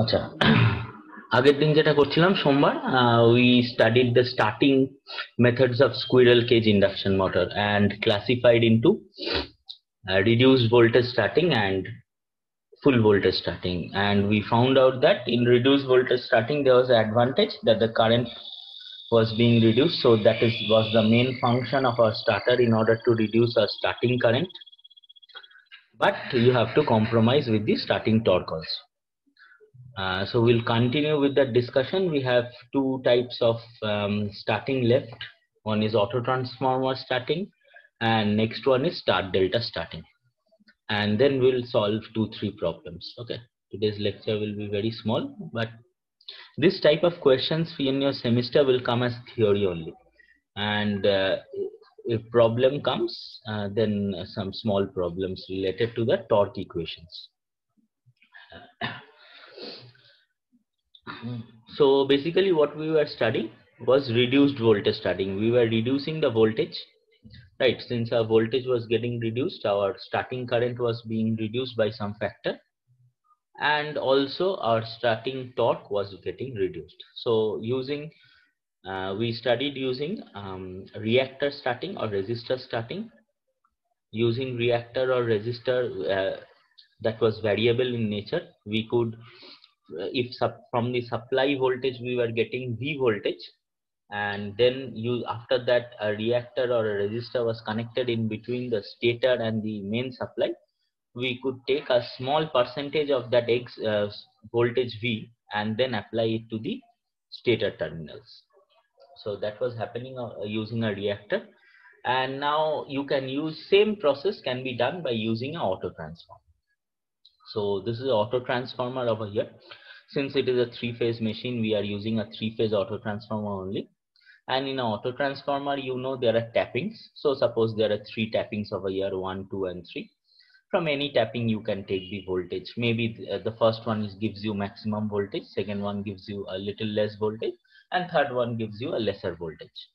আচ্ছা, আগের দিন যেটা করছিলাম সোমবার, we studied the starting methods of squirrel cage induction motor and classified into reduced voltage starting and full voltage starting, and we found out that in reduced voltage starting there was an advantage that the current was being reduced, so that is was the main function of our starter in order to reduce our starting current, but you have to compromise with the starting torque also. So we'll continue with that discussion. We have two types of starting left. One is auto transformer starting, and next one is start delta starting. And then we'll solve 2-3 problems. Okay. Today's lecture will be very small, but this type of questions in your semester will come as theory only. And if problem comes, then some small problems related to the torque equations. So basically what we were studying was reduced voltage starting. We were reducing the voltage, right? Since our voltage was getting reduced, our starting current was being reduced by some factor, and also our starting torque was getting reduced. So we studied using reactor starting or resistor starting. Using reactor or resistor that was variable in nature, we could, if from the supply voltage we were getting V voltage, and then you after that a reactor or a resistor was connected in between the stator and the main supply, we could take a small percentage of that voltage V and then apply it to the stator terminals. So that was happening using a reactor, and now you can use same process can be done by using a auto transformer. So this is an auto transformer over here. Since it is a three-phase machine, we are using a three-phase auto transformer only. And in an auto transformer, you know there are tappings. So suppose there are three tappings over here, 1, 2, and 3. From any tapping, you can take the voltage. Maybe the first one gives you maximum voltage, second one gives you a little less voltage, and third one gives you a lesser voltage.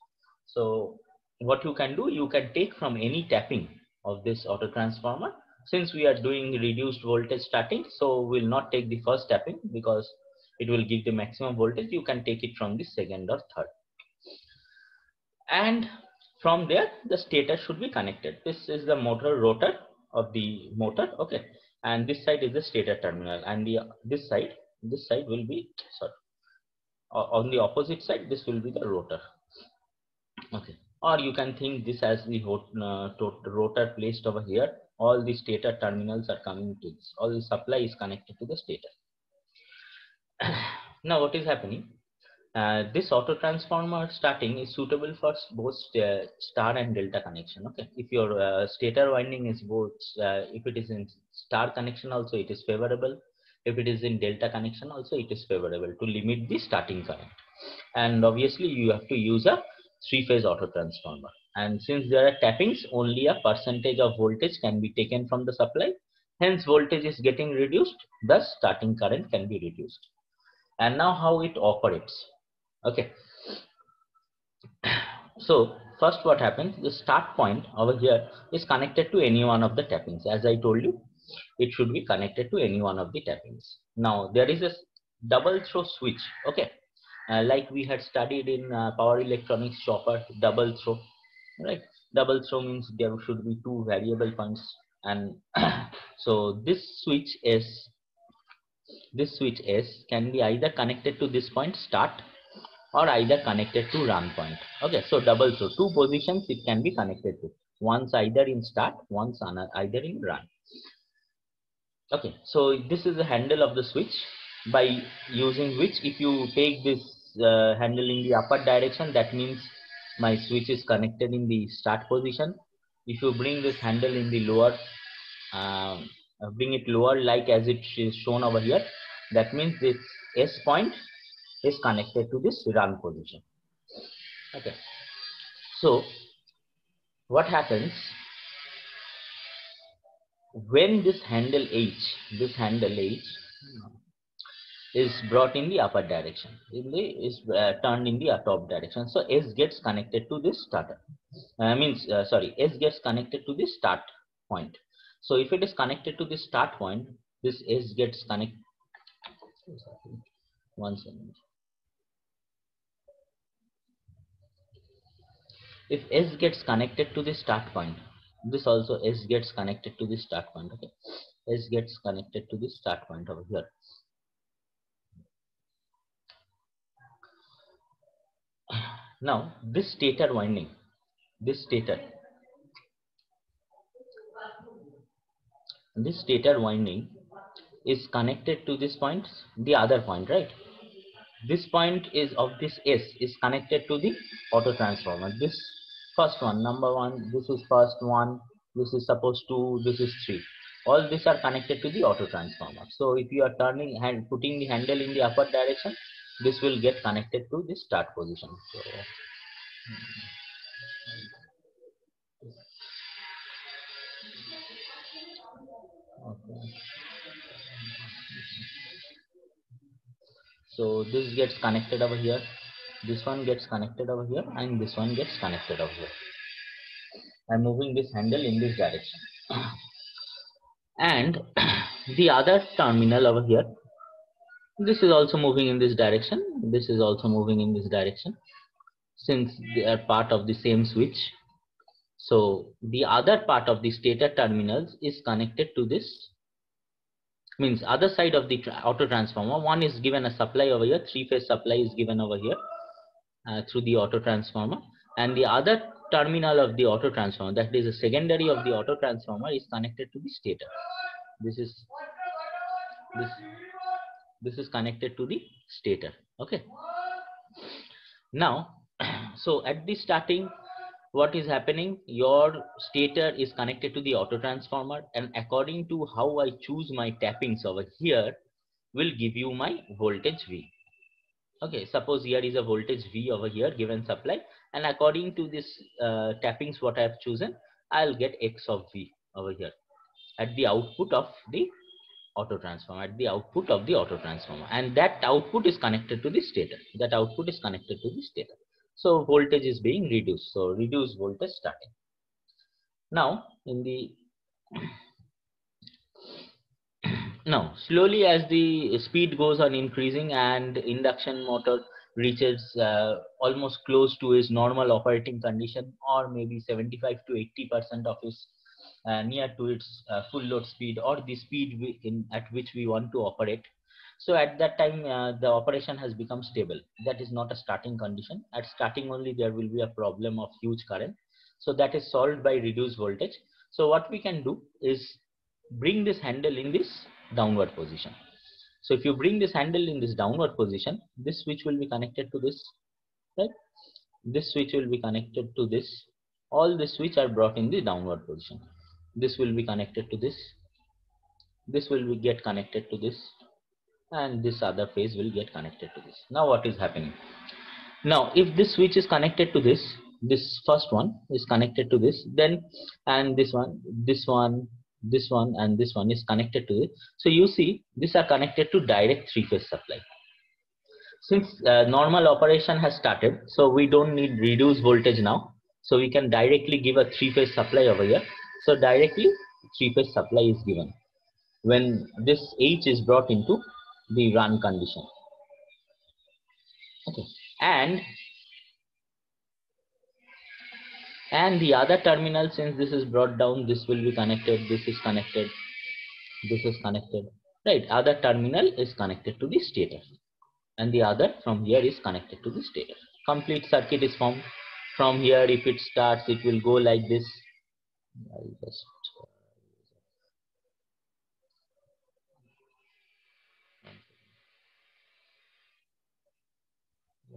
So what you can do, you can take from any tapping of this auto transformer. Since we are doing reduced voltage starting, so we'll not take the first tapping because it will give the maximum voltage. You can take it from the second or third, and from there the stator should be connected. This is the motor rotor of the motor, okay, and this side is the stator terminal, and this side will be, sorry, on the opposite side this will be the rotor, okay. Or you can think this as the rotor placed over here. All the stator terminals are coming to this, all the supply is connected to the stator. Now what is happening, this auto transformer starting is suitable for both star and delta connection, okay. If your stator winding is both, if it is in star connection also it is favorable, if it is in delta connection also it is favorable to limit the starting current. And obviously you have to use a three-phase auto transformer, and since there are tappings, only a percentage of voltage can be taken from the supply, hence voltage is getting reduced, thus starting current can be reduced. And now how it operates, okay. So first what happens, the start point over here is connected to any one of the tappings. As I told you, it should be connected to any one of the tappings. Now there is a double throw switch, okay, like we had studied in power electronics chopper, double throw, right? Double throw means there should be two variable points, and so this switch S can be either connected to this point start or either connected to run point, okay. So double throw, two positions it can be connected to, once either in start, once either in run, okay. So this is the handle of the switch, by using which if you take this handle in the upper direction, that means my switch is connected in the start position. If you bring this handle in the lower, bring it lower like as it is shown over here, that means this S point is connected to this run position, okay. So what happens when this handle H is brought in the upper direction, is turned in the top direction. So S gets connected to this starter. S gets connected to this start point. So if it is connected to this start point, this S gets One second. If S gets connected to the start point, this also S gets connected to the start point. Okay, S gets connected to the start point over here. Now this stator winding, this stator winding is connected to this point, the other point, right? This point is of this S is connected to the auto transformer. This first one, number one, this is first one, this is supposed to, this is 3. All these are connected to the auto transformer. So if you are turning and putting the handle in the upward direction, this will get connected to the start position. So, okay. So this gets connected over here, this one gets connected over here, and this one gets connected over here. I'm moving this handle in this direction. And the other terminal over here, this is also moving in this direction, this is also moving in this direction, since they are part of the same switch. So the other part of the stator terminals is connected to this, means other side of the auto transformer. One is given a supply over here, 3-phase supply is given over here through the auto transformer, and the other terminal of the auto transformer, that is a secondary of the auto transformer, is connected to the stator. This is connected to the stator. Okay, now so at the starting, what is happening, your stator is connected to the auto transformer, and according to how I choose my tappings over here will give you my voltage V. Okay, suppose here is a voltage V over here given supply, and according to this tappings what I have chosen, I'll get X of V over here at the output of the auto transformer, and that output is connected to the stator. So voltage is being reduced, so reduced voltage starting. Now in the now slowly as the speed goes on increasing and induction motor reaches almost close to its normal operating condition, or maybe 75 to 80% of its near to its full load speed, or the speed at which we want to operate. So at that time the operation has become stable. That is not a starting condition. At starting only there will be a problem of huge current, so that is solved by reduced voltage. So what we can do is bring this handle in this downward position. So if you bring this handle in this downward position, this switch will be connected to this, right? This switch will be connected to this. All the switch are brought in the downward position. This will be connected to this. This will be get connected to this, and this other phase will get connected to this. Now what is happening? Now if this switch is connected to this, this first one is connected to this, then and this one, and this one is connected to it. So you see these are connected to direct 3-phase supply. Since normal operation has started, so we don't need reduced voltage now, so we can directly give a 3-phase supply over here. So directly 3-phase supply is given when this H is brought into the run condition. Okay, and the other terminal, since this is brought down, this will be connected, this is connected, right? Other terminal is connected to the stator, and the other from here is connected to the stator. Complete circuit is formed. From here, if it starts, it will go like this. I'll just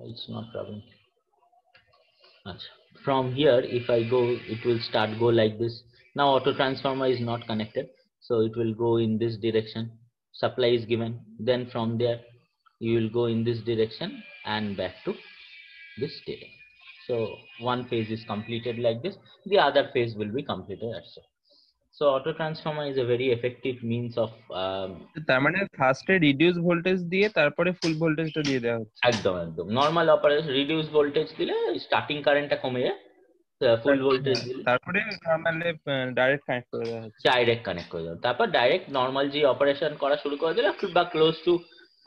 it's not problem. From here, if I go, it will go like this. Now auto transformer is not connected, so it will go in this direction. Supply is given, then from there you will go in this direction and back to this stator. So one phase is completed like this, the other phase will be completed as so. So auto transformer is a very effective means of তার মানে ফার্স্টে reduce voltage দিয়ে তারপরে ফুল ভোল্টেজটা দিয়ে দেওয়া হচ্ছে। একদম নরমাল অপারেশন রিডিউস ভোল্টেজ দিলে স্টার্টিং কারেন্টটা কমে যায়, ফুল ভোল্টেজ দিলে তারপরে নরমালি ডাইরেক্ট কানেক্ট করে দেওয়া হচ্ছে। তারপর ডাইরেক্ট নরমাল যে অপারেশন করা শুরু করে দিলে বা close two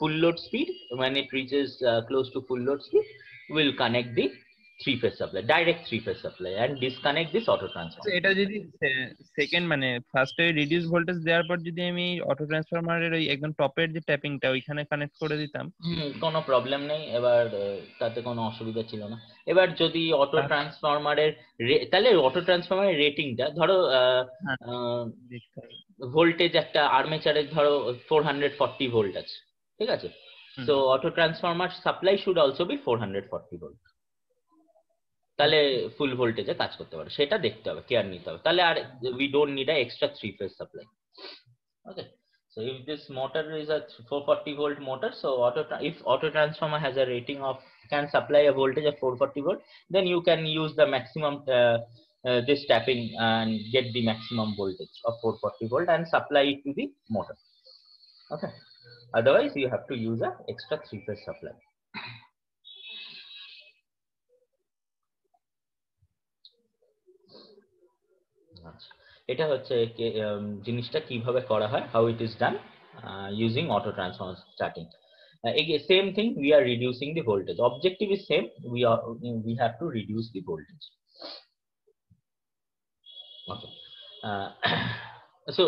full load speed, when it reaches close to full load speed, we'll connect the three-phase supply, direct three-phase supply, and disconnect this auto আচ্ছা, transformer. এটা যদি সেকেন্ড মানে ফার্স্টে রিডিউস ভোল্টেজ দেওয়ার পর যদি আমি অটো ট্রান্সফরমারের ওই একদম টপের যে ট্যাপিংটা ওইখানে কানেক্ট করে দিতাম, কোনো প্রবলেম নেই, এবার তাতে কোনো অসুবিধা ছিল না। এবার যদি অটো ট্রান্সফরমারের তাহলে অটো ট্রান্সফরমারের রেটিংটা ধরো ভোল্টেজ একটা আর্মেচারের ধরো 440 ভোল্ট আছে, ঠিক আছে? So auto transformer supply should also be 440 volt, তাহলে ফুল ভোল্টেজে কাজ করতে পারে, সেটা দেখতে হবে, কেয়ার নিতে হবে, তাহলে আর we don't need a extra three phase supply. Okay, so if this motor is a 440 volt motor, so if auto transformer has a rating of, can supply a voltage of 440 volt, then you can use the maximum this tapping and get the maximum voltage of 440 volt and supply it to the motor. Okay, otherwise you have to use a extra three phase supply. এটা হচ্ছে জিনিসটা কিভাবে করা হয়, how it is done using auto transformer starting. Again, same thing, we are reducing the voltage. Objective is same, we have to reduce the voltage. Okay, so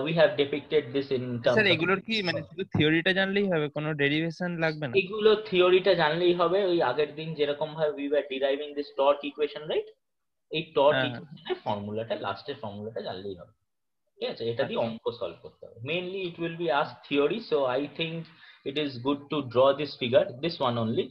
we have depicted this in terms sir of, এগুলোর কি মানে শুধু থিওরিটা জানলেই হবে, কোনো derivation লাগবে না? এগুলো থিওরিটা জানলেই হবে, ওই আগের দিন যেরকম ভাবে we were deriving this torque equation, right? এই টর্ক ইকুয়েশনের ফর্মুলাটা, লাস্টের ফর্মুলাটা জানলেই হবে, ঠিক আছে? এটা দিয়ে অঙ্ক সলভ করতে হবে। Mainly it will be ask theory, so I think it is good to draw this figure, this one only,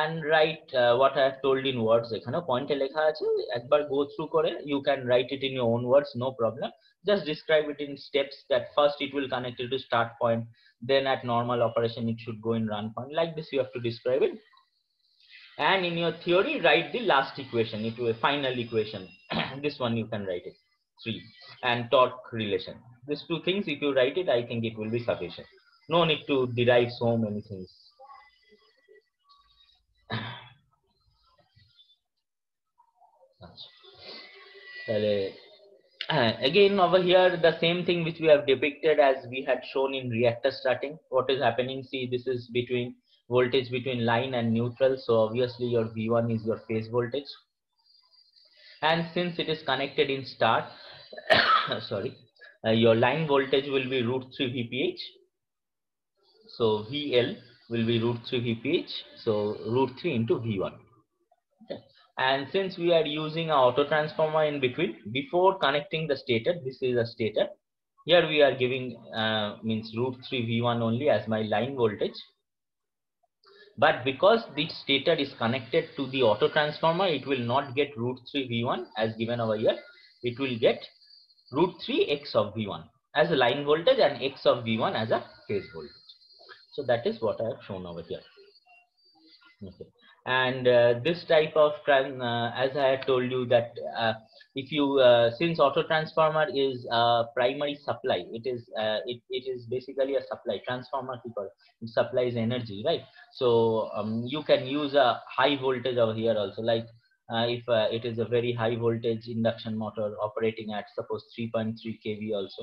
and write what I have told in words. এখানে পয়েন্টে লেখা আছে, একবার go through করে you can write it in your own words, no problem. Just describe it in steps, that first it will connect it to start point, then at normal operation it should go in run point, like this you have to describe it. And in your theory write the last equation into a final equation. This one you can write it 3, and torque relation. These two things if you write it, I think it will be sufficient, no need to derive so many things. Again over here the same thing which we have depicted as we had shown in reactor starting. What is happening, see, this is between voltage between line and neutral, so obviously your V1 is your phase voltage, and since it is connected in start sorry, your line voltage will be √3 VPH, so VL will be √3 VPH, so √3 into V1. Okay. And since we are using an auto transformer in between, before connecting the stator, this is a stator, here we are giving means √3 V1 only as my line voltage, but because the stator is connected to the auto transformer, it will not get √3 V1 as given over here, it will get √3 x of V1 as a line voltage and x of V1 as a phase voltage. So that is what I have shown over here. Okay. And this type of as I had told you that if you since auto transformer is a primary supply, it is basically a supply transformer, because it supplies energy, right? So you can use a high voltage over here also, like if it is a very high voltage induction motor operating at suppose 3.3 kV also,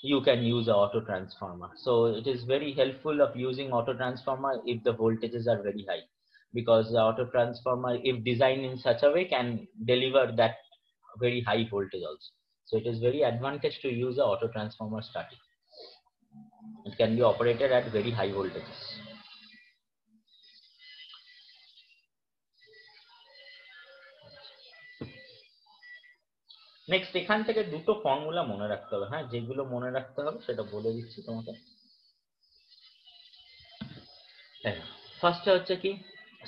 you can use an auto transformer. So it is very helpful of using auto transformer if the voltages are very high, because the auto transformer, if designed in such a way, can deliver that very high voltage also. So it is very advantage to use the auto transformer starting. It can be operated at very high voltages. Next এখান থেকে দুটো formula মনে রাখতে হবে, হ্যাঁ, যেগুলো মনে রাখতে হবে সেটা বলে দিচ্ছি তোমাকে। ফার্স্টে হচ্ছে কি,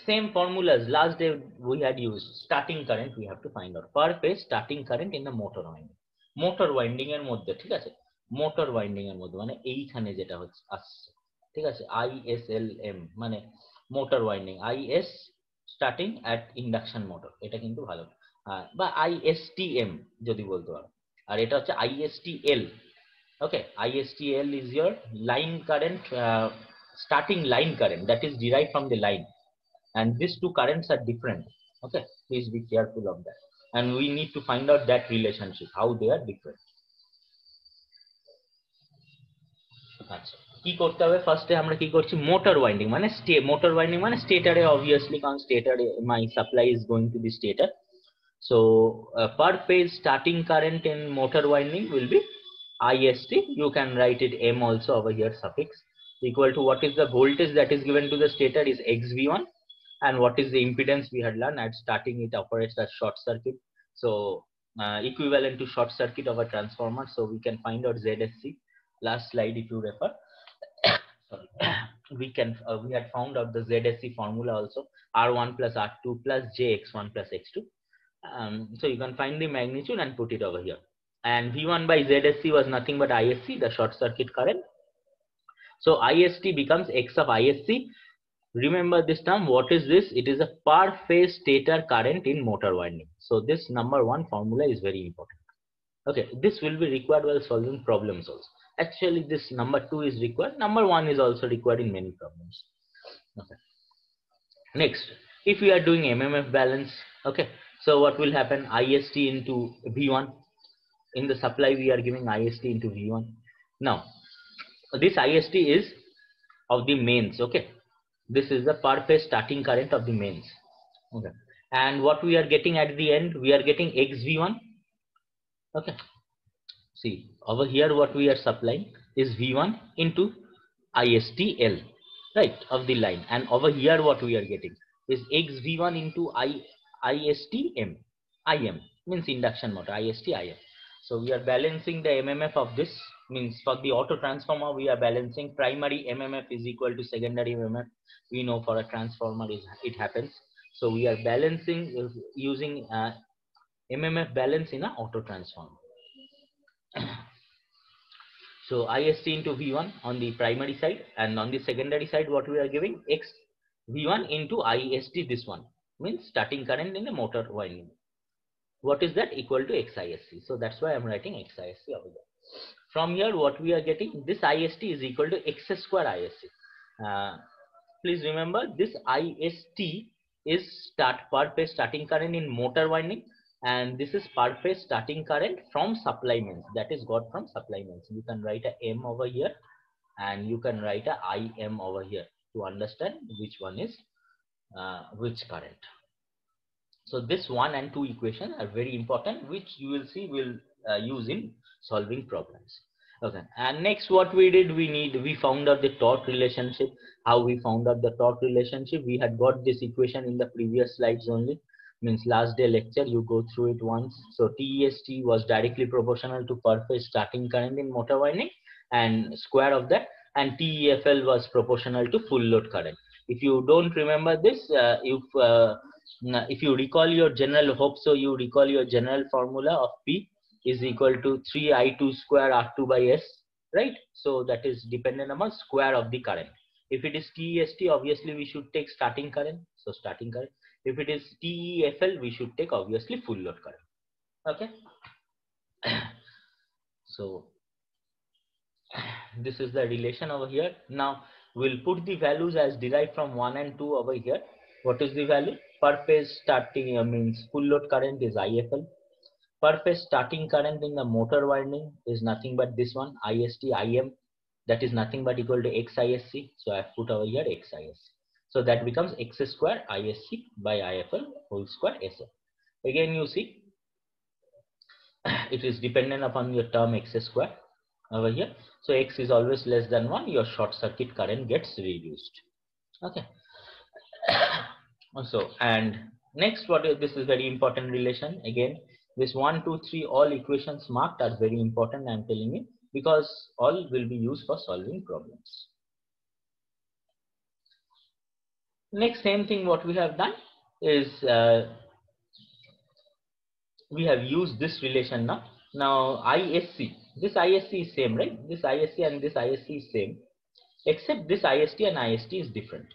same formulas last day we had used. Starting current we have to find out per phase starting current in the motor winding. Motor winding এর মধ্যে, ঠিক আছে, মোটর ওয়াইন্ডিং এর মধ্যে মানে এইখানে যেটা হচ্ছে আসছে, ঠিক আছে, ISLM মানে motor winding, IS starting at induction motor, এটা কিন্তু ভালো, বা ISTM যদি বলতে পারো, আর এটা হচ্ছে ISTL. Okay, ISTL is your line current, starting line current that is derived from the line, and these two currents are different. Okay, please be careful of that, and we need to find out that relationship, how they are different. কি করতে হবে ফার্স্টে আমরা কি করছি motor winding মানে স্টেটরে obviously কারণ স্টেটরে my supply is going to the stator. So per phase starting current in motor winding will be IST. You can write it M also over here suffix equal to what is the voltage that is given to the stator is XV1 and what is the impedance we had learned at starting it operates as short circuit. So equivalent to short circuit of a transformer. So we can find out ZSC. Last slide if you refer. Sorry. We had found out the ZSC formula also R1 plus R2 plus JX1 plus X2. So you can find the magnitude and put it over here. And V1 by ZSC was nothing but ISC, the short circuit current. So IST becomes X of ISC. Remember this term. What is this? It is a per phase stator current in motor winding. So this number one formula is very important. Okay, this will be required while solving problems also. Actually, this number 2 is required. Number 1 is also required in many problems. Okay. Next, if we are doing MMF balance, okay, so what will happen? IST into V1. In the supply, we are giving IST into V1. Now, this IST is of the mains, okay. This is the per phase starting current of the mains. Okay. And what we are getting at the end, we are getting XV1. Okay. See, over here what we are supplying is V1 into ISTL, right, of the line. And over here what we are getting is XV1 into ISTM. IM means induction motor, IST-IM. So we are balancing the MMF of this, means for the auto transformer we are balancing primary MMF is equal to secondary MMF. We know for a transformer it happens. So we are balancing using MMF balance in a auto transformer. So IST into V1 on the primary side, and on the secondary side what we are giving X V1 into IST, this one means starting current in the motor winding. What is that? Equal to XISC. So that's why I'm writing XISC over there. From here what we are getting, this IST is equal to X square ISC. Please remember this IST is per phase starting current in motor winding, and this is per phase starting current from supply mains, that is got from supply mains. You can write a M over here and you can write a IM over here to understand which one is which current. So this 1 and 2 equations are very important, which you will see will use in solving problems. Okay, and next what we did, we found out the torque relationship. How we found out the torque relationship? We had got this equation in the previous slides only, means last day lecture, you go through it once. So TEST was directly proportional to per phase starting current in motor winding and square of that, and TEFL was proportional to full load current. If you don't remember this, if you recall your general, hope so you recall your general formula of P is equal to 3I2 square R2 by S, right? So that is dependent upon square of the current. If it is TEST, obviously we should take starting current, so starting current. If it is TEFL, we should take obviously full load current. Okay. So this is the relation over here. Now we'll put the values as derived from 1 and 2 over here. What is the value? Per phase starting means full load current is IFL. Per phase starting current in the motor winding is nothing but this one, IST-IM. That is nothing but equal to XISC. So I have put over here XISC. So that becomes X square ISC by IFL whole square SF. Again you see, it is dependent upon your term X square over here. So X is always less than 1, your short circuit current gets reduced. Okay. So, and next what is, this is very important relation. Again, this 1, 2, 3, all equations marked are very important, I am telling you, because all will be used for solving problems. Next, same thing what we have done is we have used this relation now. Now ISC, this ISC is same, right? This ISC and this ISC is same, except this IST and IST is different.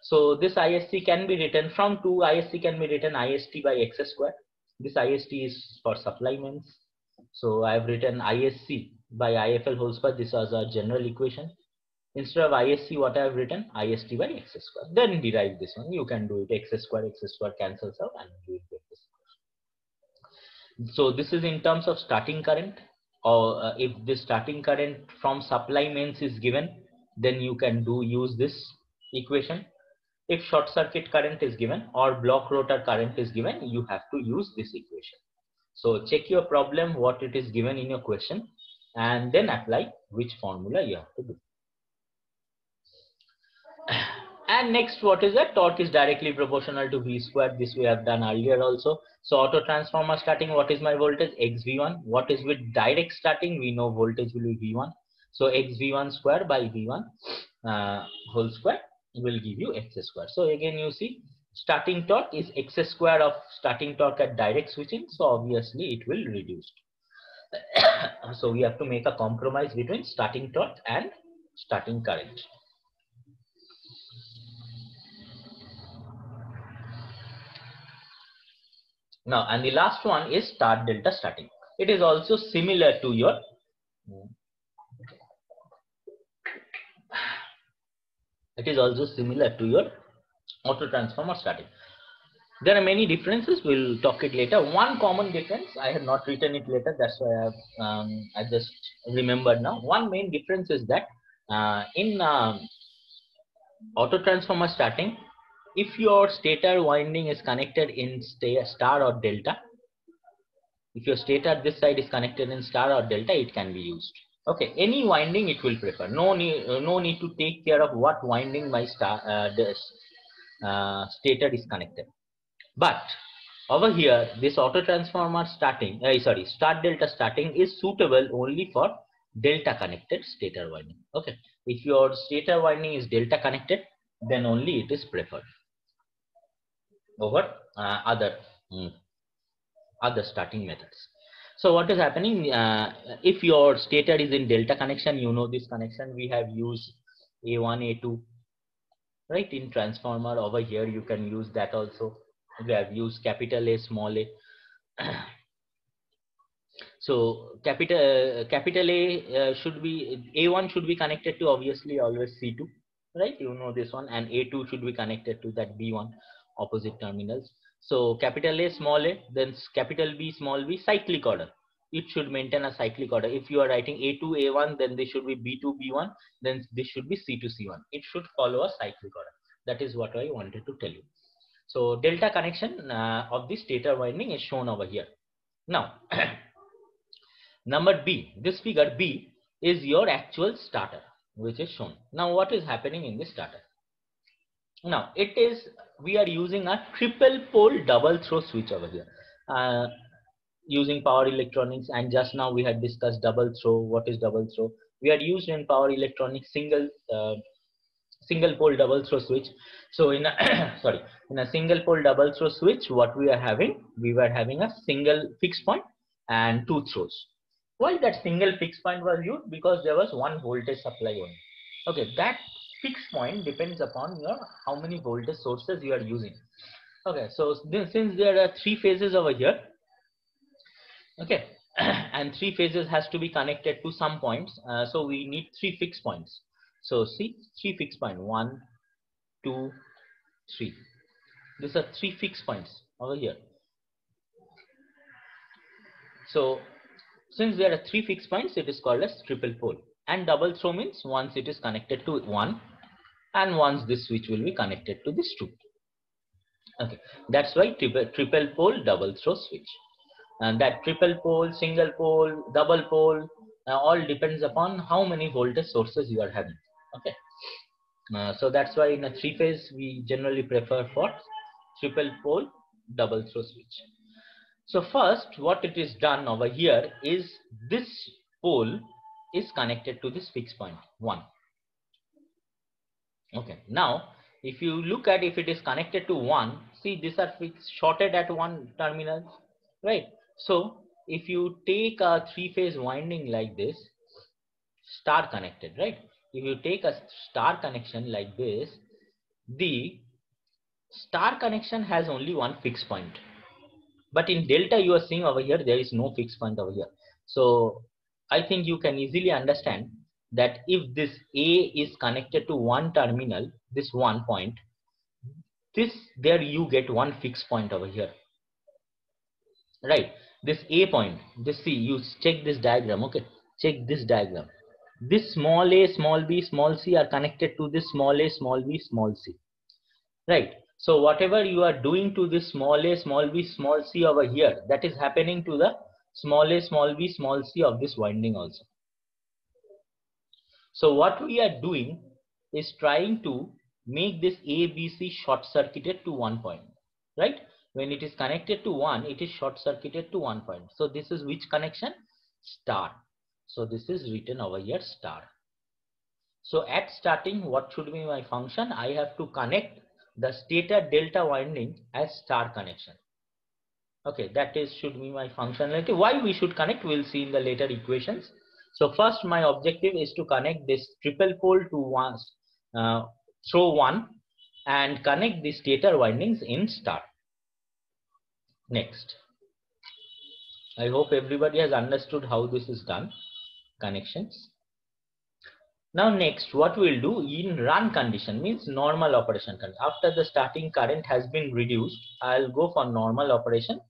So this ISC can be written from 2 ISC can be written IST by X square. This IST is for supply mains. So I have written ISC by IFL whole square. This was our general equation. Instead of ISC, what I have written? IST by X square. Then derive this one. You can do it. X square cancels out and you will get this. So this is in terms of starting current, or if the starting current from supply mains is given, then you can use this equation. If short circuit current is given or block rotor current is given, you have to use this equation. So check your problem, what it is given in your question, and then apply which formula you have to do. And next, what is that? Torque is directly proportional to V square. This we have done earlier also. So auto transformer starting, what is my voltage? XV1. What is with direct starting? We know voltage will be V1. So XV1 square by V1 whole square will give you X square. So again, you see starting torque is X square of starting torque at direct switching. So obviously it will reduce. So we have to make a compromise between starting torque and starting current. Now, and the last one is start delta starting. It is also similar to your auto transformer starting. There are many differences. We'll talk it later. One common difference, I have not written it later. That's why I just remembered now. One main difference is that in auto transformer starting, if your stator winding is connected in star or delta, if your stator this side is connected in star or delta, it can be used. Okay, any winding it will prefer. No need to take care of what winding my stator is connected. But over here, this auto transformer starting, start delta starting is suitable only for delta connected stator winding. Okay, if your stator winding is delta connected, then only it is preferred over other starting methods. So what is happening, if your stator is in delta connection, you know this connection, we have used A1, A2, right? In transformer over here, you can use that also. We have used capital A, small a. So capital A should be, A1 should be connected to obviously always C2, right? You know this one, and A2 should be connected to that B1 opposite terminals. So capital A, small a, then capital B, small b, cyclic order. It should maintain a cyclic order. If you are writing A2, A1, then this should be B2, B1, then this should be C2, C1. It should follow a cyclic order. That is what I wanted to tell you. So delta connection of the stator winding is shown over here. Now, number B, this figure B is your actual starter, which is shown. Now, what is happening in the starter? Now, we are using a triple pole double throw switch over here. Using power electronics, and just now we had discussed double throw. What is double throw? We are used in power electronics single pole double throw switch. So in a in a single pole double throw switch, what we are having? We were having a single fixed point and two throws. Why that single fixed point was used? Because there was one voltage supply only. Okay, that fixed point depends upon how many voltage sources you are using. Okay, so since there are three phases over here, okay, and three phases has to be connected to some points, so we need three fixed points. So see, three fixed point, 1, 2, 3. These are three fixed points over here. So since there are three fixed points, it is called as triple pole. And double throw means once it is connected to one, and once this switch will be connected to this two. Okay, that's why triple pole double throw switch. And that triple pole, single pole, double pole, all depends upon how many voltage sources you are having. Okay, so that's why in a three phase we generally prefer for triple pole double throw switch. So first, what it is done over here is this pole is connected to this fixed point 1. Okay, now if you look at, if it is connected to 1, see these are shorted at one terminal, right? So if you take a three-phase winding like this, star connected, right? If you take a star connection like this, the star connection has only one fixed point. But in delta, you are seeing over here, there is no fixed point over here. So I think you can easily understand that if this A is connected to one terminal, this one point, there you get one fixed point over here, right? This A point, see, you check this diagram, okay? Check this diagram. This small a, small b, small c are connected to this small a, small b, small c, right? So whatever you are doing to this small a, small b, small c over here, that is happening to the small a, small b, small c of this winding also. So what we are doing is trying to make this A, B, C short circuited to one point, right? When it is connected to one, it is short circuited to one point. So this is which connection? Star. So this is written over here star. So at starting, what should be my function? I have to connect the stator delta winding as star connection. Okay, that is should be my functionality. Why we should connect, we'll see in the later equations. So first my objective is to connect this triple pole to one, throw one and connect the stator windings in star. Next, I hope everybody has understood how this is done, connections. Now next, what we'll do in run condition means normal operation. After the starting current has been reduced, I'll go for normal operation.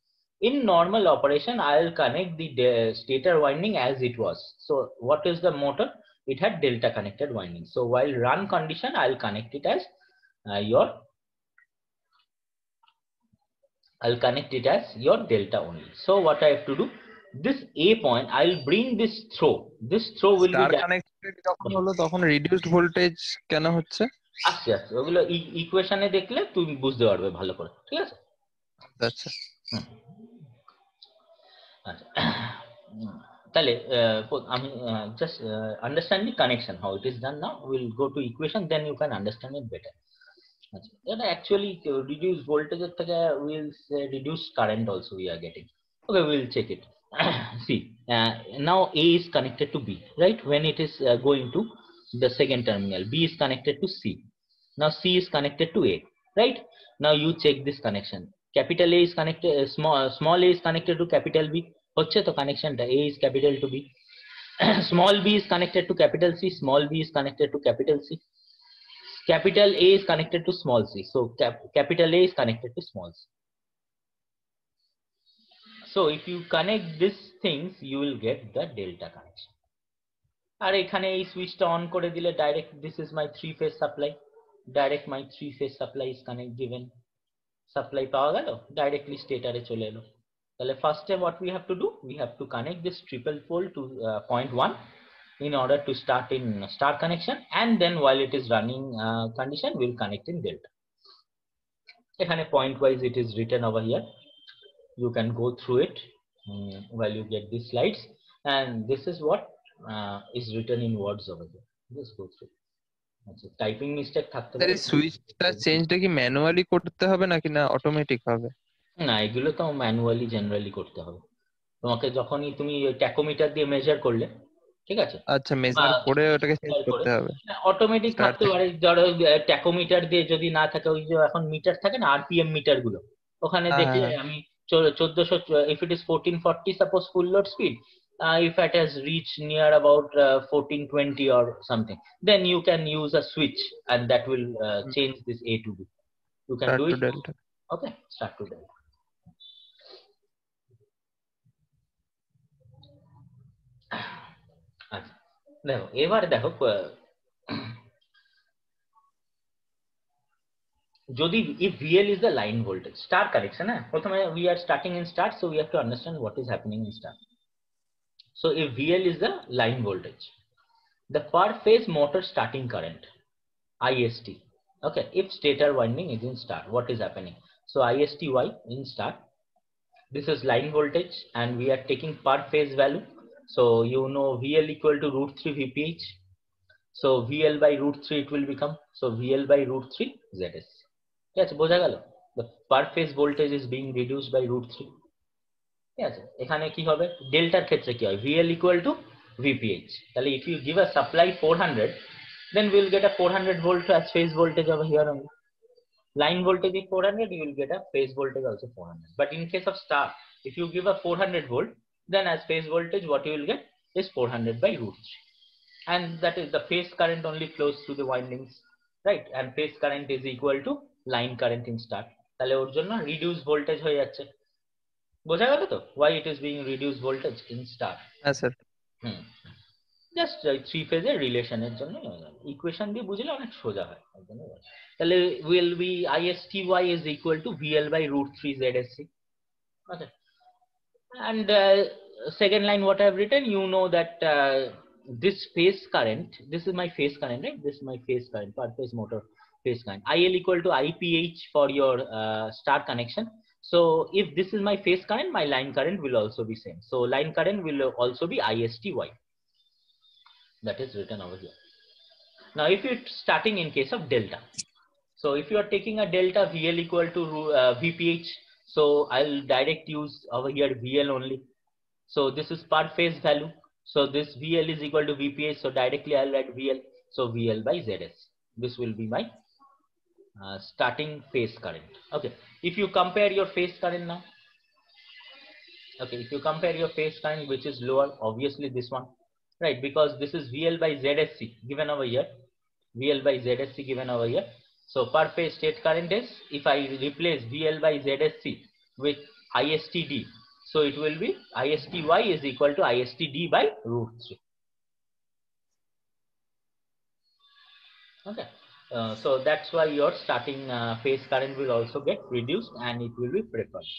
In normal operation, I'll connect the stator winding as it was. So what is the motor? It had delta connected winding. So while run condition, I'll connect it as I'll connect it as your delta only. So what I have to do, this A point, I'll bring this throw. This throw will star be connected যখন হলো তখন reduced voltage কেন হচ্ছে? আচ্ছা আচ্ছা, ওগুলো ইকুয়েশনে দেখলে তুমি বুঝতে পারবে ভালো করে, ঠিক আছে? আচ্ছা আচ্ছা, তাহলে আমি just understand the connection how it is done. Now will go to equation, then you can understand it better. আচ্ছা, এটা অ্যাকচুয়ালি রিডিউস ভোল্টেজের থেকে will reduce current also we are getting. Okay, we'll check it. See, now A is connected to B, right? When it is going to the second terminal, B is connected to C. Now C is connected to A, right? Now you check this connection. Capital A is connected, small a is connected to capital B. হচ্ছে তো কানেকশনটা, A is capital to B. Small b is connected to capital C, small b is connected to capital C. Capital A is connected to small c, so capital A is connected to small c. So if you connect these things, you will get the delta connection. আর এখানে এই সুইচটা on করে দিলে direct this is my three phase supply, direct my three phase supply is connect given, supply পাওয়া গেল, directly স্টেটারে চলে এলো। তাহলে ফার্স্টে what we have to do, we have to connect this triple pole to point one in order to start in star connection, and then while it is running condition, we'll connect in delta. এখানে point wise it is written over here, you can go through it while you get these slides, and this is what is written in words over here. Just go through. আচ্ছা, typing mistake থাকতে পারে। এই সুইচটা চেঞ্জটা কি manually করতে হবে নাকি না অটোমেটিক হবে? না, এগুলো তো ম্যানুয়ালি জেনারেলি করতে হবে। তোমাকে যখনই তুমি ট্যাকোমিটার দিয়ে মেজার করলে, ঠিক আছে, আচ্ছা মেজার করে ওটাকে চেঞ্জ করতে হবে, অটোমেটিক থাকতে পারে। ধরো ট্যাকোমিটার দিয়ে যদি না থাকে, ওই যে এখন মিটার থাকে না আরপিএম মিটার গুলো, ওখানে দেখলে আমি 1400, if it is 1440 suppose full load speed, if it has reached near about 1420 or something, then you can use a switch and that will change this A to B. You can do it. delta. Okay, start to delta. আচ্ছা, দেখো এবার দেখো, যদি if VL is the line voltage, star connection, প্রথমে we are starting in star, so we have to understand what is happening in star. So if VL is the line voltage, the per phase motor starting current IST, okay, if stator winding is in star, what is happening? So ISTY in star, this is line voltage and we are taking per phase value. So you know VL equal to √3 VPH, so VL by √3 it will become, so VL by √3 ZS. ঠিক আছে, বোঝা গেল? The per phase voltage is being reduced by √3. ঠিক আছে, এখানে কি হবে, ডেল্টার ক্ষেত্রে কি হয়, VL equal to VPH. তাহলে if you give a supply 400, then we'll get a 400 volt as phase voltage over here only. Line voltage is 400, you will get a phase voltage also 400. But in case of star, if you give a 400 volt, then as phase voltage what you will get is 400 by √3. And that is the phase current only flows through the windings, right? And phase current is equal to line current in star. তাহলে ওর জন্য reduced voltage হয়ে যাচ্ছে। বোঝা গেল তো why it is being reduced voltage in star? হ্যাঁ sir. Just three ফেজের রিলেশনের জন্য ইকুয়েশন দিয়ে বুঝলে অনেক সোজা হয়। তাহলে will be isty is equal to vl by root 3 zsc. Okay. And second line what I have written, you know that this phase current, this is my phase current, right? This is my phase current, per phase motor phase current. IL equal to IPH for your star connection. So if this is my phase current, my line current will also be same. So line current will also be ISTY. That is written over here. Now if it's starting in case of delta, so if you are taking a delta VL equal to VPH, so I'll direct use over here VL only. So this is per phase value. So this VL is equal to VPH. So directly I'll write VL. So VL by ZS. This will be my starting phase current. Okay. If you compare your phase current now. Okay. If you compare your phase current, which is lower, obviously this one, right? Because this is VL by ZSC given over here. VL by ZSC given over here. So per phase state current is, if I replace VL by ZSC with ISTD, so it will be ISTY is equal to ISTD by root 3. Okay. So that's why your starting phase current will also get reduced and it will be preferred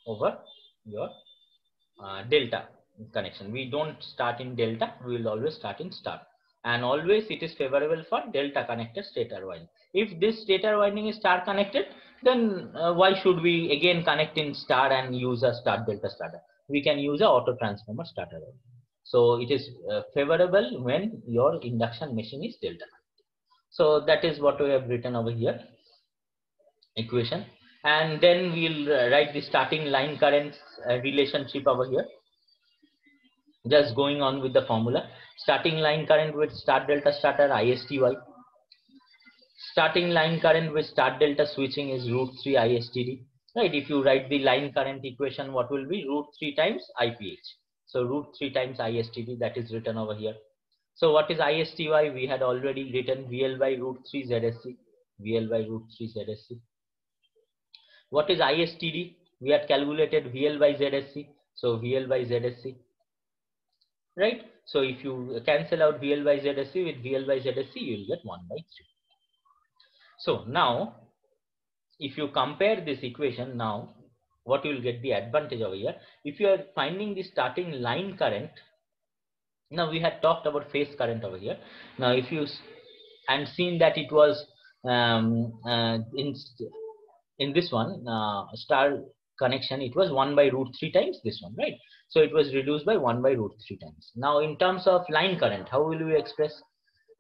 over your delta connection. We don't start in delta, we will always start in star. And always it is favorable for delta connected stator winding. If this stator winding is star connected, then why should we again connect in star and use a star delta starter? We can use a auto transformer starter. So it is favorable when your induction machine is delta. So that is what we have written over here, equation. And then we'll write the starting line currents relationship over here. Just going on with the formula, starting line current with start delta starter ISTY. Starting line current with start delta switching is root 3 ISTD, right? If you write the line current equation, what will be root 3 times IPH? So root 3 times ISTD, that is written over here. So what is ISTY? We had already written VL by root 3 ZSC, VL by root 3 ZSC. What is ISTD? We had calculated VL by ZSC, so VL by ZSC, right? So if you cancel out VL by ZSC with VL by ZSC, you will get 1 by 3. So now if you compare this equation, now what you will get the advantage over here, if you are finding the starting line current. Now we had talked about phase current over here. Now if you and seen that it was in this one star connection, it was 1 by root 3 times this one, right? So it was reduced by 1 by root 3 times. Now in terms of line current, how will we express?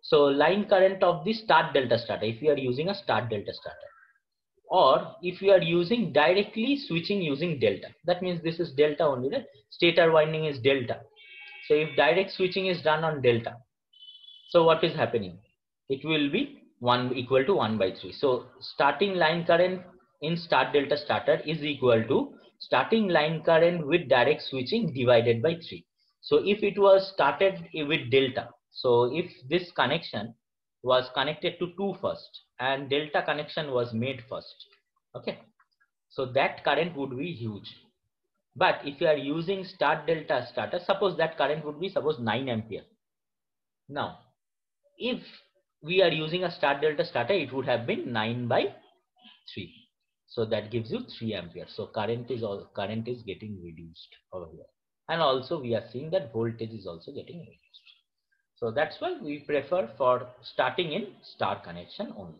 So line current of the start delta starter, if you are using a start delta starter, or if you are using directly switching using delta, that means this is delta only, right? Stator winding is delta. So if direct switching is done on delta, so what is happening? It will be 1 equal to 1 by 3. So starting line current in start delta starter is equal to starting line current with direct switching divided by 3. So if it was started with delta, so if this connection was connected to 2 first and delta connection was made first, okay, so that current would be huge. But if you are using start delta starter, suppose that current would be, suppose 9 ampere. Now if we are using a start delta starter, it would have been 9 by 3. So that gives you 3 ampere. So current is getting reduced over here. And also we are seeing that voltage is also getting reduced. So that's why we prefer for starting in star connection only.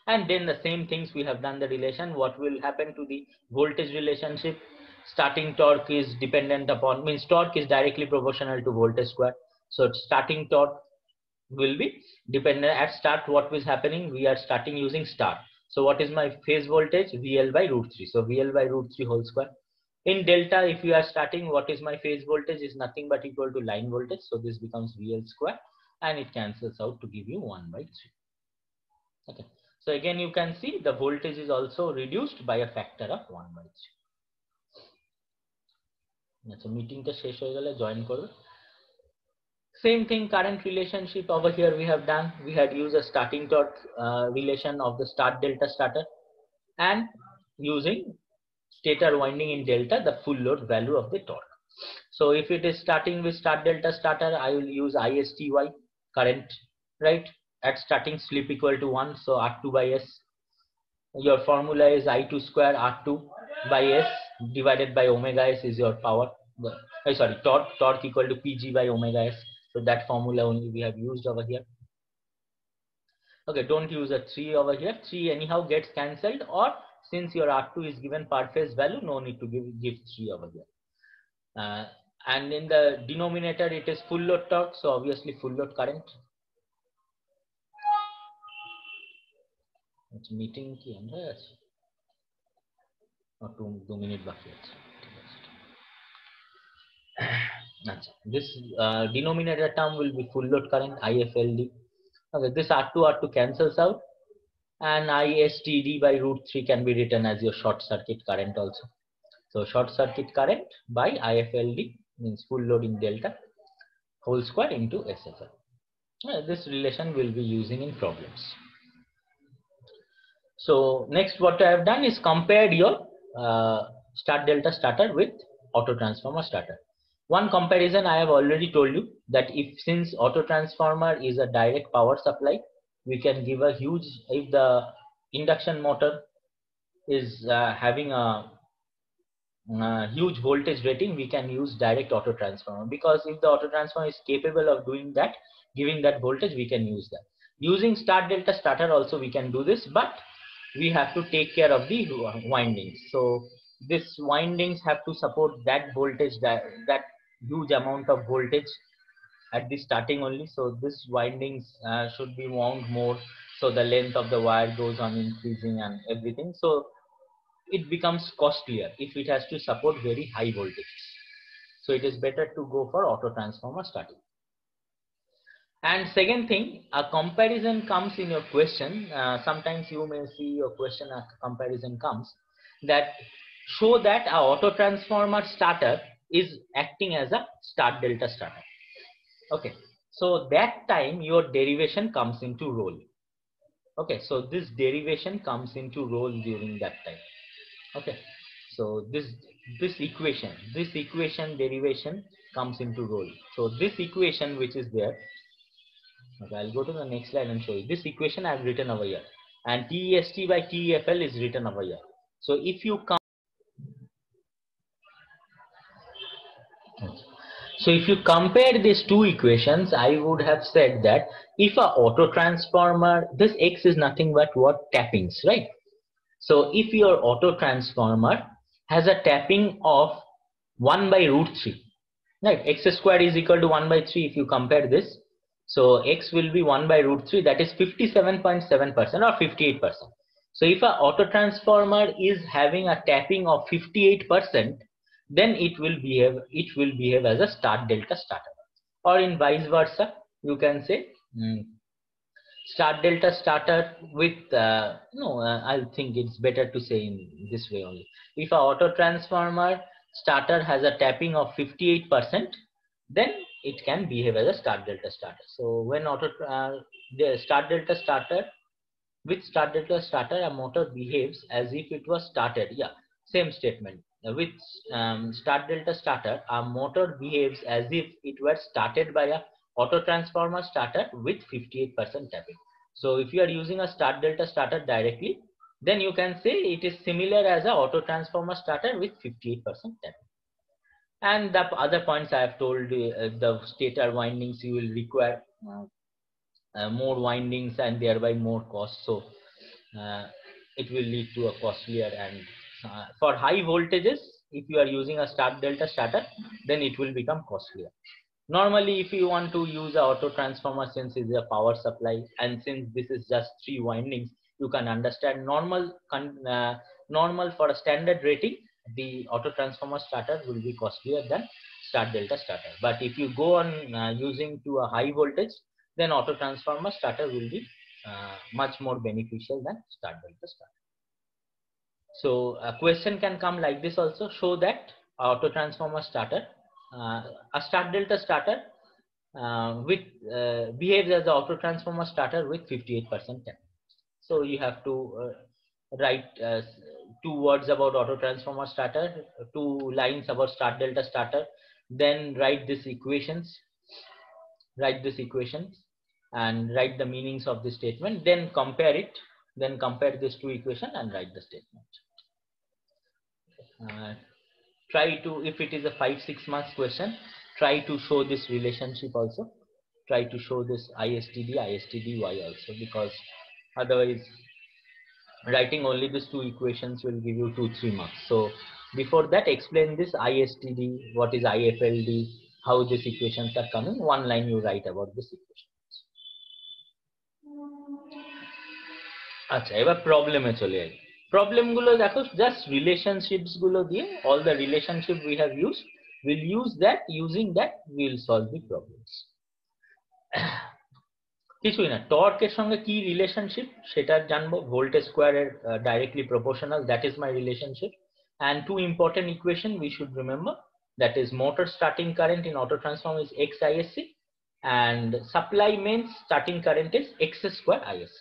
And then the same things we have done the relation. What will happen to the voltage relationship? Starting torque is dependent upon, means torque is directly proportional to voltage square. So starting torque will be dependent at start. What is happening? We are starting using star. So what is my phase voltage? VL by root 3. So VL by root 3 whole square. In delta, if you are starting, what is my phase voltage? Is nothing but equal to line voltage. So this becomes VL square and it cancels out to give you 1 by 3. Okay. So again, you can see the voltage is also reduced by a factor of 1 by 3. So meeting ta shesh hoye gele join korbe. Same thing, current relationship over here we have done. We had used a starting torque relation of the start delta starter and using stator winding in delta, the full load value of the torque. So if it is starting with start delta starter, I will use ISTY current, right? At starting slip equal to 1, so R2 by S. Your formula is I2 square R2 by S divided by omega S is your power. Sorry, torque equal to PG by omega S. So that formula only we have used over here. Okay, don't use a 3 over here. 3 anyhow gets cancelled, or since your R2 is given per phase value, no need to give 3 over here. And in the denominator, it is full load torque, so obviously full load current. It's meeting ki andar ache. Or 2 minute baki ache. This denominator term will be full load current, IFLD. Okay, this R2 cancels out, and ISTD by root 3 can be written as your short circuit current also. So short circuit current by IFLD means full loading delta whole square into SFL. This relation will be using in problems. So next what I have done is compared your start delta starter with auto transformer starter. One comparison I have already told you that since auto transformer is a direct power supply, we can give a huge, if the induction motor is having a huge voltage rating, we can use direct auto transformer, because if the auto transformer is capable of doing that, giving that voltage, we can use that. Using start delta starter also we can do this, but we have to take care of the windings. So this windings have to support that voltage, that huge amount of voltage at the starting only. So this windings should be wound more, so the length of the wire goes on increasing and everything. So it becomes costlier if it has to support very high voltage. So it is better to go for auto transformer starting. And second thing, a comparison comes in your question. Sometimes you may see your question, a comparison comes that show that a auto transformer starter is acting as a start delta starter. Okay, so that time your derivation comes into role. Okay, so this derivation comes into role during that time. Okay, so this equation derivation comes into role. So this equation which is there, okay, I'll go to the next slide and show you. This equation I've written over here, and TEST by TEFL is written over here. So if you come, so if you compare these two equations, I would have said that if a auto transformer, this X is nothing but what? Tappings, right? So if your auto transformer has a tapping of 1 by root 3, right? X square is equal to 1 by 3 if you compare this. So X will be 1 by root 3, that is 57.7% or 58%. So if an auto transformer is having a tapping of 58%, then it will behave as a start delta starter. Or in vice versa, you can say start delta starter with I think it's better to say in this way only. If a auto transformer starter has a tapping of 58%, then it can behave as a start delta starter. So when the start delta starter, with start delta starter, a motor behaves as if it was started. Yeah, same statement. With start delta starter, a motor behaves as if it were started by a auto transformer starter with 58% tapping. So if you are using a start delta starter directly, then you can say it is similar as a auto transformer starter with 58% tapping. And the other points I have told you, the stator windings, you will require more windings and thereby more cost. So it will lead to a costlier, and for high voltages, if you are using a start delta starter, then it will become costlier. Normally, if you want to use a auto transformer, since it's a power supply and since this is just 3 windings, you can understand normal for a standard rating, the auto transformer starter will be costlier than start delta starter. But if you go on using to a high voltage, then auto transformer starter will be much more beneficial than start delta starter. So a question can come like this also: show that auto transformer starter, a start delta starter behaves as the auto transformer starter with 58% tapping. So you have to write 2 words about auto transformer starter, 2 lines about start delta starter, then write these equations, and write the meanings of the statement, then compare it, then compare these two equations and write the statement. Try to, if it is a 5-6 months question, try to show this relationship also, try to show this ISTD also, because otherwise writing only these two equations will give you 2-3 marks. So before that, explain this ISTD, what is IFLD, how these equations are coming. One line you write about this equation. আচ্ছা, এবার প্রবলেমে চলে যাই। Problem গুলো দেখো, just relationships গুলো দিয়ে, all the relationship we have used, we'll use that, using that we'll solve the problems. কিছুই না, টর্কের সঙ্গে কি রিলেশনশিপ সেটা জানবো, ভোল্টেজ স্কোয়ারের directly proportional, that is my relationship. and two important equation we should remember, that is motor starting current in auto transformer is XISC, and supply mains starting current is X square ISC.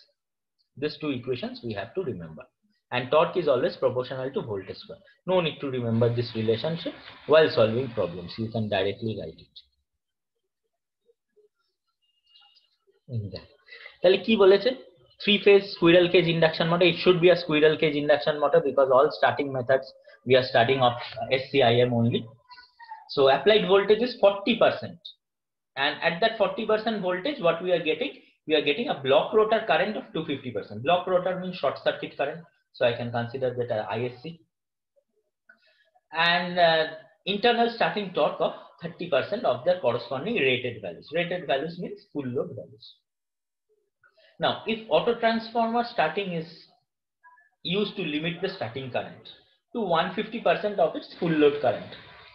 These two equations we have to remember, and torque is always proportional to voltage square. No need to remember this relationship while solving problems, you can directly write it. তাহলে কি বলেছে, 3-phase squirrel cage induction motor, it should be a squirrel cage induction motor because all starting methods we are studying of SCIM only. So applied voltage is 40%, and at that 40% voltage what we are getting a block rotor current of 250%. Block rotor means short circuit current, so I can consider that as ISC, and internal starting torque of 30% of their corresponding rated values. Rated values means full load values. Now if auto transformer starting is used to limit the starting current to 150% of its full load current,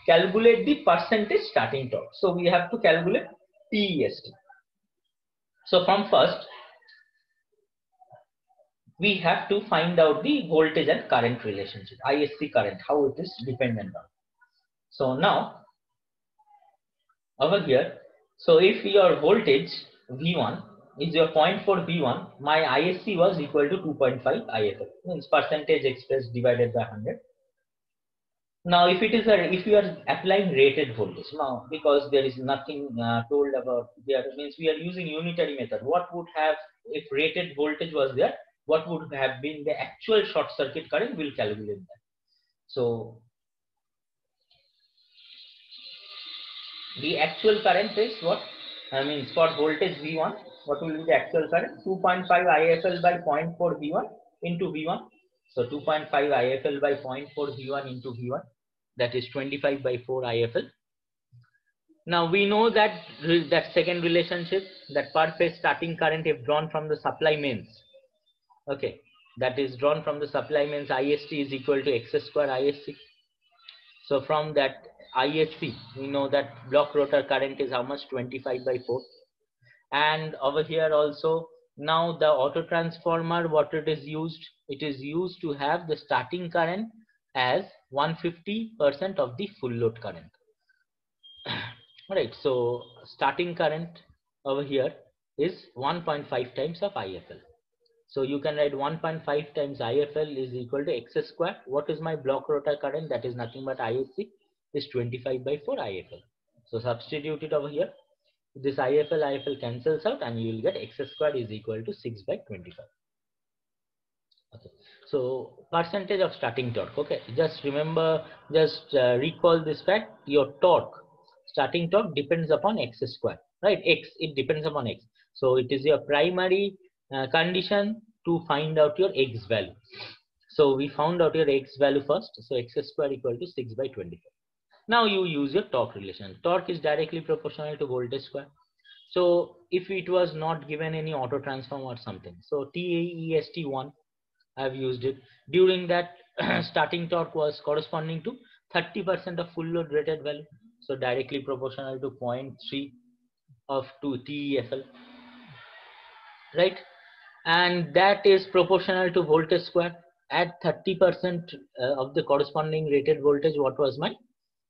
calculate the percentage starting torque. So we have to calculate TEST. So from first we have to find out the voltage and current relationship, ISC current, how it is dependent on. So now over here, so if your voltage V1 is your 0.4 V1, my ISC was equal to 2.5 IFL, means percentage expressed divided by 100. Now if it is if you are applying rated voltage, now because there is nothing told about there, means we are using unitary method, what would have, if rated voltage was there, what would have been the actual short circuit current, we'll calculate that. So the actual current is what, means for voltage V1, what will be the actual current, 2.5 IFL by 0.4 V1 into V1. So 2.5 IFL by 0.4 V1 into V1, that is 25 by 4 IFL. Now we know that second relationship, that per phase starting current if drawn from the supply mains, okay, that is drawn from the supply mains, IST is equal to X square ISC. So from that ISC we know that block rotor current is how much, 25 by 4. And over here also, now the auto transformer, what it is used to have the starting current as 150% of the full load current. Right, so starting current over here is 1.5 times of IFL. So you can write 1.5 times IFL is equal to X square. What is my block rotor current? That is nothing but ISC is 25 by 4 IFL. So substitute it over here. This IFL cancels out and you will get X square is equal to 6 by 25. Okay. So percentage of starting torque. Okay, just remember, just recall this fact, your torque, starting torque depends upon X square, right? X, it depends upon X. So it is your primary condition to find out your X value. So we found out your X value first. So X square equal to 6 by 25. Now you use your torque relation. Torque is directly proportional to voltage square. So if it was not given any auto transformer or something, so TEST1, I have used it. During that starting torque was corresponding to 30% of full load rated value. So directly proportional to 0.3 of 2 TEFL, right? And that is proportional to voltage square. At 30% of the corresponding rated voltage, what was my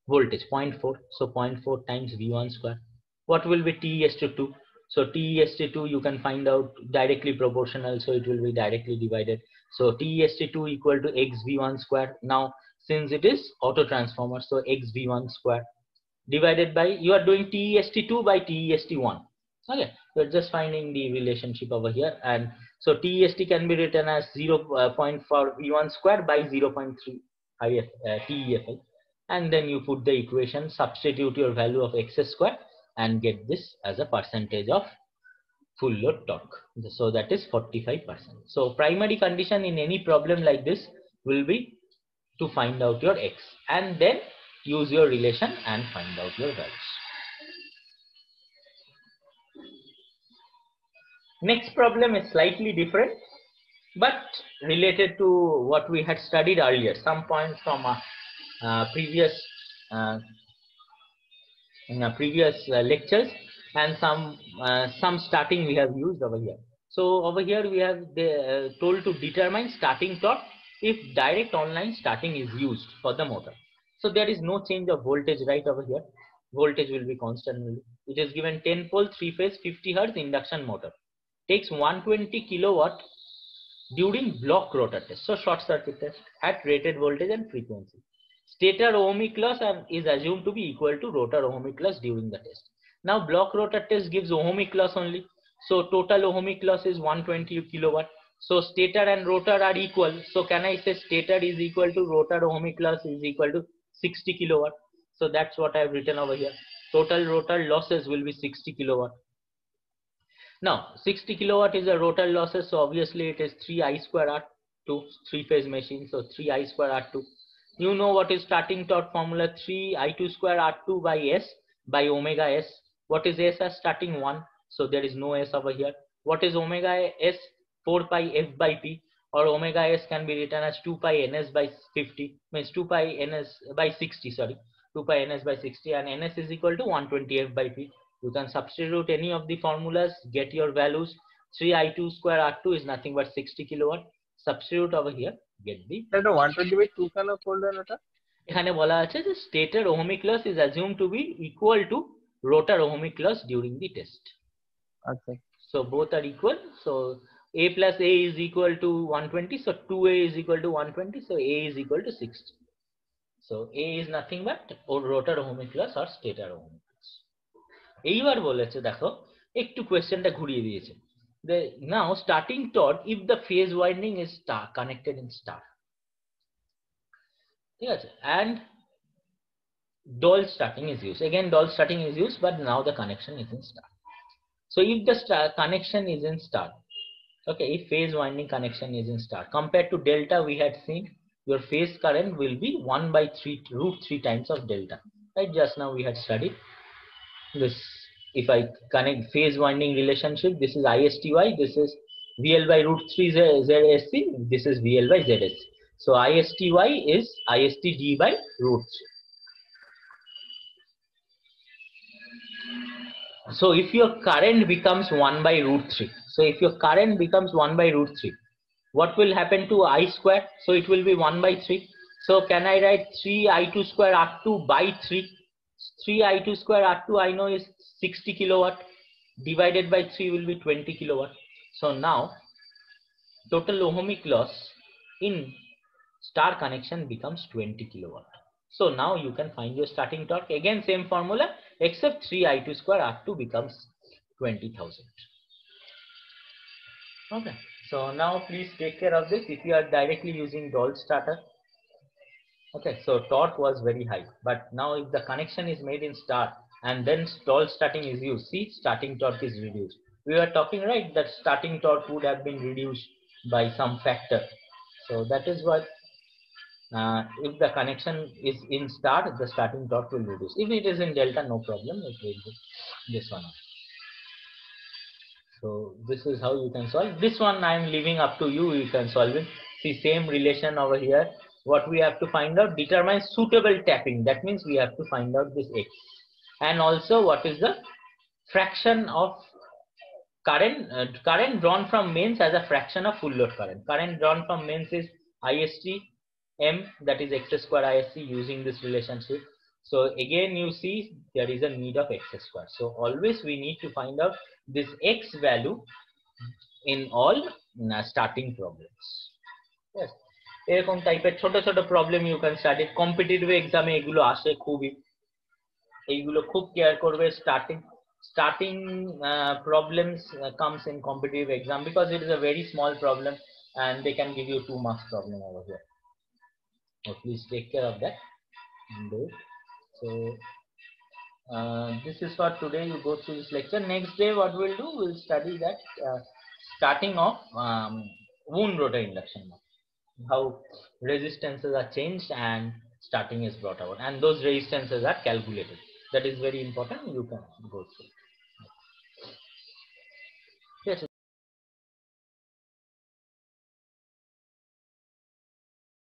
voltage? 0.4. So 0.4 times V1 square. What will be TEST2? So TEST2 you can find out directly proportional, so it will be directly divided. So TEST2 equal to XV1 square. Now since it is auto transformer, so XV1 square divided by, you are doing TEST2 by TEST1. Okay, you're just finding the relationship over here. And so TEST can be written as 0.4 V1 square by 0.3 TEFL. And then you put the equation, substitute your value of x square and get this as a percentage of full load torque. So that is 45%. So primary condition in any problem like this will be to find out your x and then use your relation and find out your values. Next problem is slightly different but related to what we had studied earlier. Some points from previous lectures and some starting we have used over here. So over here we have told to determine starting torque if direct online starting is used for the motor. So there is no change of voltage right over here. Voltage will be constant. It is given 10 pole 3 phase 50 Hz induction motor. Takes 120 kilowatt during block rotor test. So short circuit test at rated voltage and frequency. Stator ohmic loss is assumed to be equal to rotor ohmic loss during the test. Now block rotor test gives ohmic loss only. So total ohmic loss is 120 kilowatt. So stator and rotor are equal. So can I say stator is equal to rotor ohmic loss is equal to 60 kilowatt. So that's what I have written over here. Total rotor losses will be 60 kilowatt. Now 60 kilowatt is a rotor losses. So obviously it is 3I square R2, 3 phase machine. So 3I square R2. You know what is starting torque formula, 3I2 square R2 by S by omega S. What is S as starting 1? So there is no S over here. What is omega S? 4 pi F by P, or omega S can be written as 2 pi NS by 50, means 2 pi NS by 60, sorry, 2 pi NS by 60, and NS is equal to 120 F by P. You can substitute any of the formulas, get your values. 3I2 square R2 is nothing but 60 kilowatt. Substitute over here. Get the 120 by 2 কেন করলেন এটা? এখানে বলা আছে যে stator ohmic loss is assumed to be equal to rotor ohmic loss during the test. আচ্ছা, so both are equal. So A plus A is equal to 120. So 2A is equal to 120. So A is equal to 60. So A is nothing but rotor ohmic loss or stator ohmic loss. এইবার বলেছে দেখো একটু কোশ্চেনটা ঘুরিয়ে দিয়েছে. Now starting torque if the phase winding is connected in star. Yes, and Dole starting is used. Again Dole starting is used, but now the connection is in star. So if the connection is in star, okay, if phase winding connection is in star, compared to delta we had seen your phase current will be 1 by 3 root 3 times of delta, right? Just now we had studied this. If I connect phase winding relationship, this is ISTY, this is VL by root 3 ZSC, this is VL by ZSC. So ISTY is ISTD by root 3. So if your current becomes 1 by root 3, so if your current becomes 1 by root 3, what will happen to I square? So it will be 1 by 3. So can I write 3I2 square R2 by 3? 3I2 square R2 I know is 60 kilowatt, divided by 3 will be 20 kilowatt. So now total ohmic loss in star connection becomes 20 kilowatt. So now you can find your starting torque. Again same formula, except 3I2 square R2 becomes 20,000. Okay, so now please take care of this if you are directly using Dole starter. Okay, so torque was very high, but now if the connection is made in star and then Dole starting is used, see starting torque is reduced. We were talking right that starting torque would have been reduced by some factor. So that is what if the connection is in star, the starting torque will reduce. If it is in delta, no problem, it will be this one. So this is how you can solve. This one I am leaving up to you, you can solve it. See same relation over here. What we have to find out, determine suitable tapping. That means we have to find out this X. And also what is the fraction of current drawn from mains as a fraction of full load current. Current drawn from mains is IST M, that is X square ISC, using this relationship. So again you see there is a need of X square. So always we need to find out this X value in all starting problems. Yes, এরকম টাইপের ছোট ছোট problem you can study competitive এক্সামে এগুলো আসে খুবই। এইগুলো খুব কেয়ার করবে। starting problems comes in competitive exam because it is a very small problem and they can give you 2 marks problem over here. So please take care of that and do it. So this is for today. You go through this lecture. Next day what we'll do, we'll study that starting of wound rotor induction, how resistances are changed and starting is brought out, and those resistances are calculated. That is very important. You can go through.